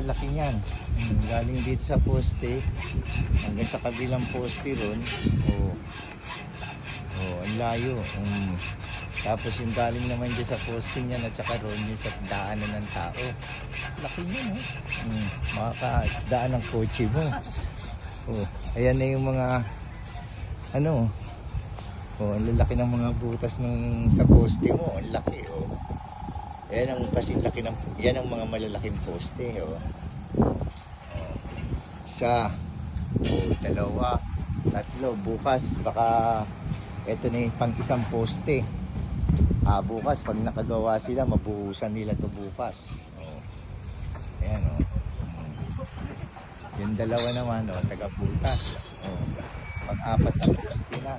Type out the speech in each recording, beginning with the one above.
laki niyan. Galing dito sa poste hanggang sa kabilang poste ron. Ang layo. Tapos yung galing naman dyan sa poste niyan at saka ron yung sa daanan ng tao. Laki niyan, makakadaan ng kotse mo. Ayan na yung mga ano. Ang lalaki ng mga butas ng sa poste mo. Ang laki, Yan ang kasing laki ng, yan ang mga malalaking poste, Isa, dalawa, tatlo. Bukas baka eto na yung pang isang poste. Bukas pag nakagawa sila, mabuhusan nila to bukas. Ayan, yung dalawa naman, taga-butas. Pang-apat na poste na.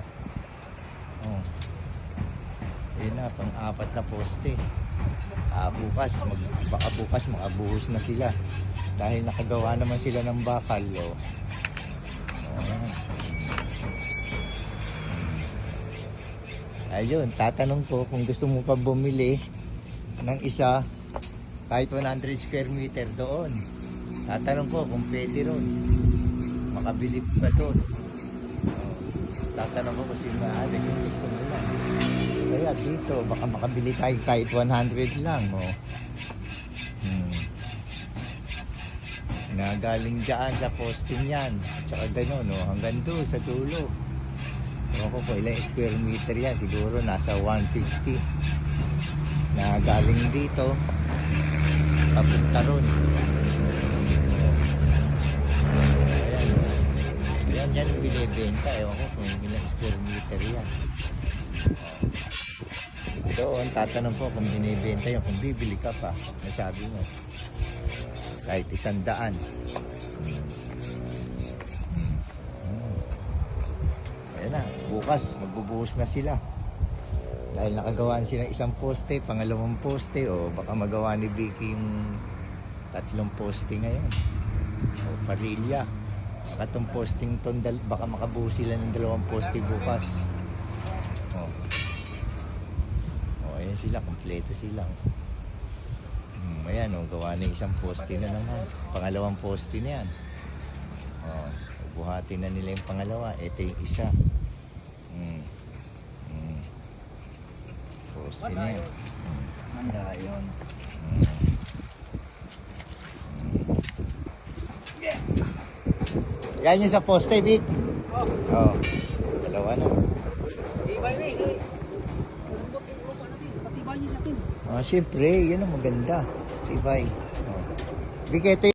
Ayan na, pang-apat na poste. Baka bukas makabuhos na sila dahil nakagawa naman sila ng bakal. Ayun, tatanong ko kung gusto mo pa bumili ng isa kahit 100 square meter doon. Tatanong ko kung pwede ron, makabili pa doon. Tatanong ko kung sino yung gusto mo lang. Kaya dito, baka makabili tayo kahit 100 lang, Nagaling dyan sa posting yan. Tsaka gano'n, hanggang doon sa dulo. Ewan ko ilang square meter yan. Siguro nasa 150. Nagaling dito. Papunta ron. Ayan. Yan binibenta. Ewan ko kung ilang square meter yan. Doon, tatanong ko kung binibenta yun, kung bibili ka pa, nasabi mo. Kahit 100. Ayan na, bukas, magbubuhos na sila. Dahil nakagawa sila isang poste, pangalawang poste, baka magawa ni Vicky yung 3 poste ngayon. Parilya. Baka itong posting to, baka makabuhos sila ng 2 poste bukas. Ayan sila, kompleto sila. Ayan, gawa na isang poste na naman. Pangalawang poste na yan. Buhatin na nila yung pangalawa. Ito yung isa. Poste na yan. Handa yun. Yan yung sa poste, Vic. Dalawa na. Siyempre, yan ang maganda. Tibay. Vic, ito